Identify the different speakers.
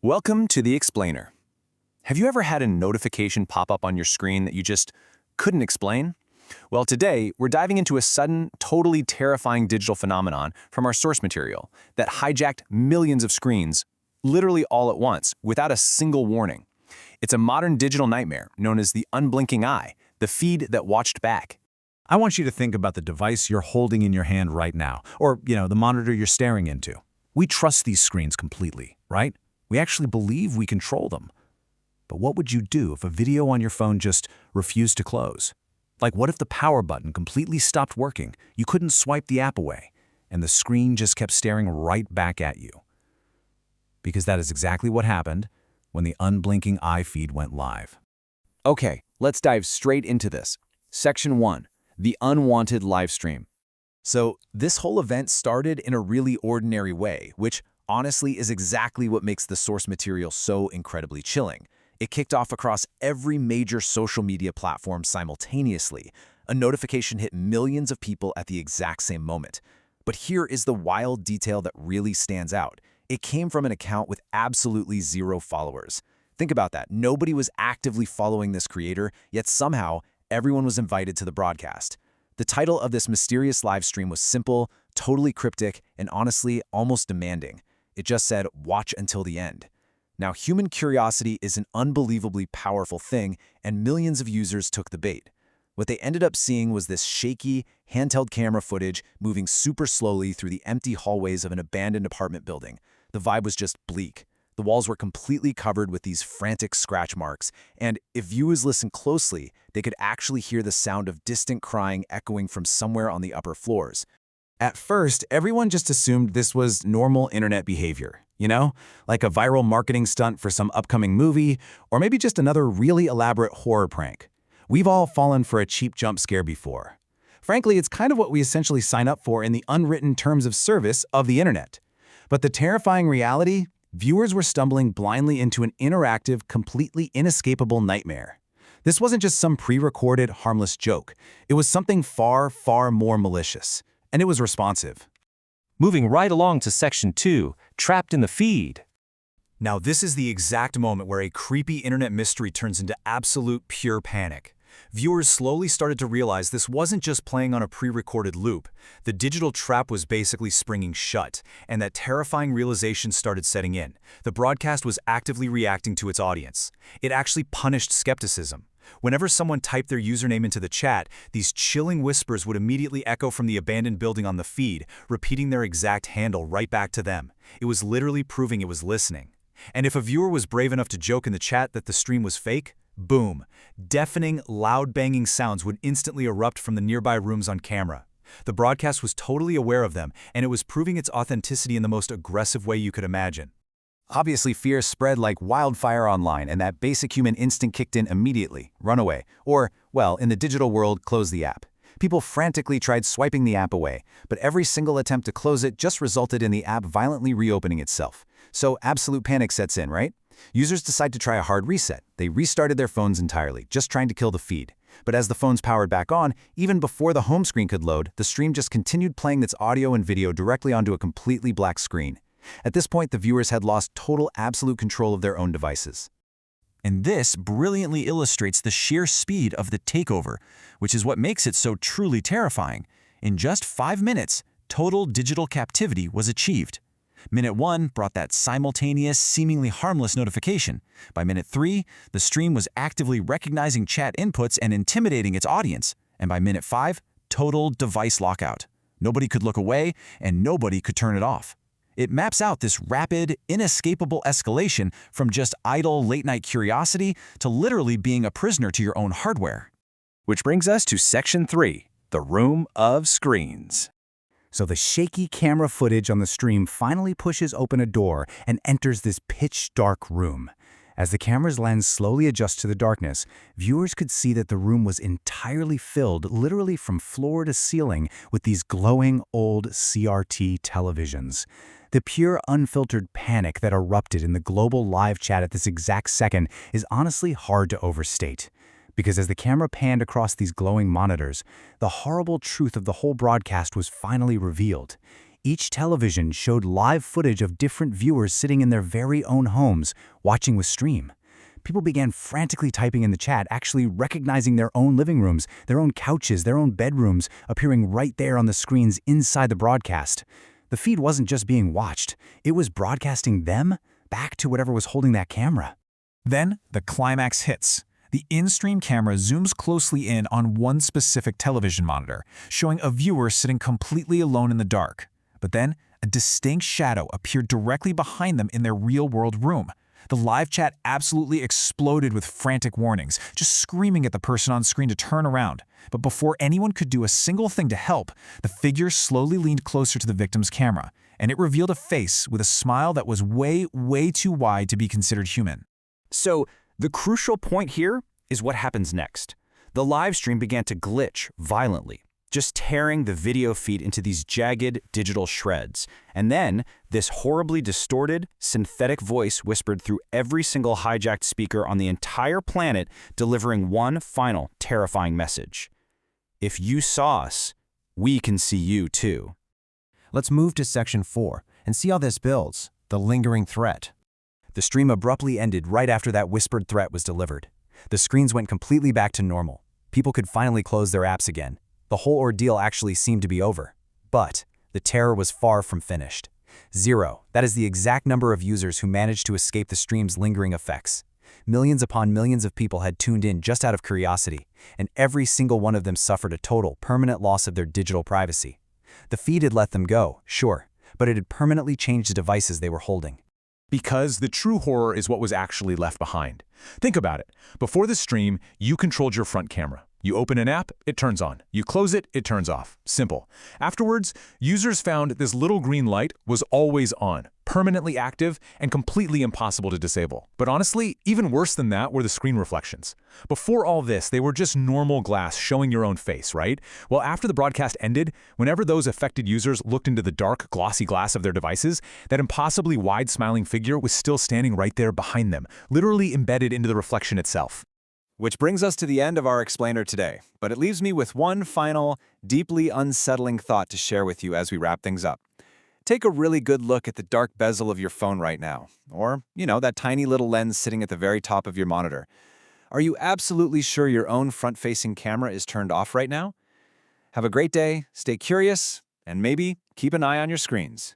Speaker 1: Welcome to The Explainer. Have you ever had a notification pop up on your screen that you just couldn't explain? Well, today, we're diving into a sudden, totally terrifying digital phenomenon from our source material that hijacked millions of screens, literally all at once, without a single warning. It's a modern digital nightmare known as the unblinking eye, the feed that watched back.
Speaker 2: I want you to think about the device you're holding in your hand right now, or, the monitor you're staring into. We trust these screens completely, right? We actually believe we control them. But what would you do if a video on your phone just refused to close? Like, what if the power button completely stopped working, you couldn't swipe the app away, and the screen just kept staring right back at you? Because that is exactly what happened when the unblinking eye feed went live.
Speaker 1: Okay, let's dive straight into this. Section 1. The unwanted live stream. So, this whole event started in a really ordinary way, which honestly is exactly what makes the source material so incredibly chilling. It kicked off across every major social media platform simultaneously. A notification hit millions of people at the exact same moment. But here is the wild detail that really stands out. It came from an account with absolutely zero followers. Think about that. Nobody was actively following this creator, yet somehow everyone was invited to the broadcast. The title of this mysterious live stream was simple, totally cryptic, and honestly almost demanding. It just said, "Watch until the end." Now, human curiosity is an unbelievably powerful thing, and millions of users took the bait. What they ended up seeing was this shaky, handheld camera footage moving super slowly through the empty hallways of an abandoned apartment building. The vibe was just bleak. The walls were completely covered with these frantic scratch marks, and if viewers listened closely, they could actually hear the sound of distant crying echoing from somewhere on the upper floors. At first, everyone just assumed this was normal internet behavior, like a viral marketing stunt for some upcoming movie, or maybe just another really elaborate horror prank. We've all fallen for a cheap jump scare before. Frankly, it's kind of what we essentially sign up for in the unwritten terms of service of the internet. But the terrifying reality? Viewers were stumbling blindly into an interactive, completely inescapable nightmare. This wasn't just some pre-recorded, harmless joke. It was something far, far more malicious. And it was responsive.
Speaker 3: Moving right along to Section 2, Trapped in the Feed.
Speaker 2: Now, this is the exact moment where a creepy internet mystery turns into absolute pure panic. Viewers slowly started to realize this wasn't just playing on a pre-recorded loop. The digital trap was basically springing shut, and that terrifying realization started setting in. The broadcast was actively reacting to its audience. It actually punished skepticism. Whenever someone typed their username into the chat, these chilling whispers would immediately echo from the abandoned building on the feed, repeating their exact handle right back to them. It was literally proving it was listening. And if a viewer was brave enough to joke in the chat that the stream was fake, boom, deafening, loud banging sounds would instantly erupt from the nearby rooms on camera. The broadcast was totally aware of them, and it was proving its authenticity in the most aggressive way you could imagine.
Speaker 1: Obviously, fear spread like wildfire online, and that basic human instinct kicked in immediately: run away. Or, well, in the digital world, close the app. People frantically tried swiping the app away, but every single attempt to close it just resulted in the app violently reopening itself. So absolute panic sets in, right? Users decide to try a hard reset. They restarted their phones entirely, just trying to kill the feed. But as the phones powered back on, even before the home screen could load, the stream just continued playing its audio and video directly onto a completely black screen. At this point, the viewers had lost total absolute control of their own devices.
Speaker 4: And this brilliantly illustrates the sheer speed of the takeover, which is what makes it so truly terrifying. In just 5 minutes, total digital captivity was achieved. Minute 1 brought that simultaneous, seemingly harmless notification. By minute 3, the stream was actively recognizing chat inputs and intimidating its audience. And by minute 5, total device lockout. Nobody could look away, and nobody could turn it off. It maps out this rapid, inescapable escalation from just idle late-night curiosity to literally being a prisoner to your own hardware.
Speaker 1: Which brings us to Section 3, the room of screens.
Speaker 2: So the shaky camera footage on the stream finally pushes open a door and enters this pitch-dark room. As the camera's lens slowly adjusts to the darkness, viewers could see that the room was entirely filled, literally from floor to ceiling, with these glowing old CRT televisions. The pure, unfiltered panic that erupted in the global live chat at this exact second is honestly hard to overstate. Because as the camera panned across these glowing monitors, the horrible truth of the whole broadcast was finally revealed.
Speaker 5: Each television showed live footage of different viewers sitting in their very own homes, watching with stream. People began frantically typing in the chat, actually recognizing their own living rooms, their own couches, their own bedrooms, appearing right there on the screens inside the broadcast. The feed wasn't just being watched, it was broadcasting them back to whatever was holding that camera.
Speaker 2: Then, the climax hits. The in-stream camera zooms closely in on one specific television monitor, showing a viewer sitting completely alone in the dark. But then, a distinct shadow appeared directly behind them in their real-world room. The live chat absolutely exploded with frantic warnings, just screaming at the person on screen to turn around. But before anyone could do a single thing to help, the figure slowly leaned closer to the victim's camera, and it revealed a face with a smile that was way, way too wide to be considered human.
Speaker 1: So, the crucial point here is what happens next. The live stream began to glitch violently, just tearing the video feed into these jagged digital shreds. And then, this horribly distorted, synthetic voice whispered through every single hijacked speaker on the entire planet, delivering one final terrifying message. If you saw us, we can see you too.
Speaker 6: Let's move to Section 4 and see how this builds, the lingering threat.
Speaker 5: The stream abruptly ended right after that whispered threat was delivered. The screens went completely back to normal. People could finally close their apps again. The whole ordeal actually seemed to be over. But the terror was far from finished. 0. That is the exact number of users who managed to escape the stream's lingering effects. Millions upon millions of people had tuned in just out of curiosity, and every single one of them suffered a total, permanent loss of their digital privacy. The feed had let them go, sure, but it had permanently changed the devices they were holding.
Speaker 7: Because the true horror is what was actually left behind. Think about it. Before the stream, you controlled your front camera. You open an app, it turns on. You close it, it turns off. Simple. Afterwards, users found this little green light was always on, permanently active, and completely impossible to disable. But honestly, even worse than that were the screen reflections. Before all this, they were just normal glass showing your own face, right? Well, after the broadcast ended, whenever those affected users looked into the dark, glossy glass of their devices, that impossibly wide smiling figure was still standing right there behind them, literally embedded into the reflection itself.
Speaker 1: Which brings us to the end of our explainer today, but it leaves me with one final, deeply unsettling thought to share with you as we wrap things up. Take a really good look at the dark bezel of your phone right now, or, that tiny little lens sitting at the very top of your monitor. Are you absolutely sure your own front-facing camera is turned off right now? Have a great day, stay curious, and maybe keep an eye on your screens.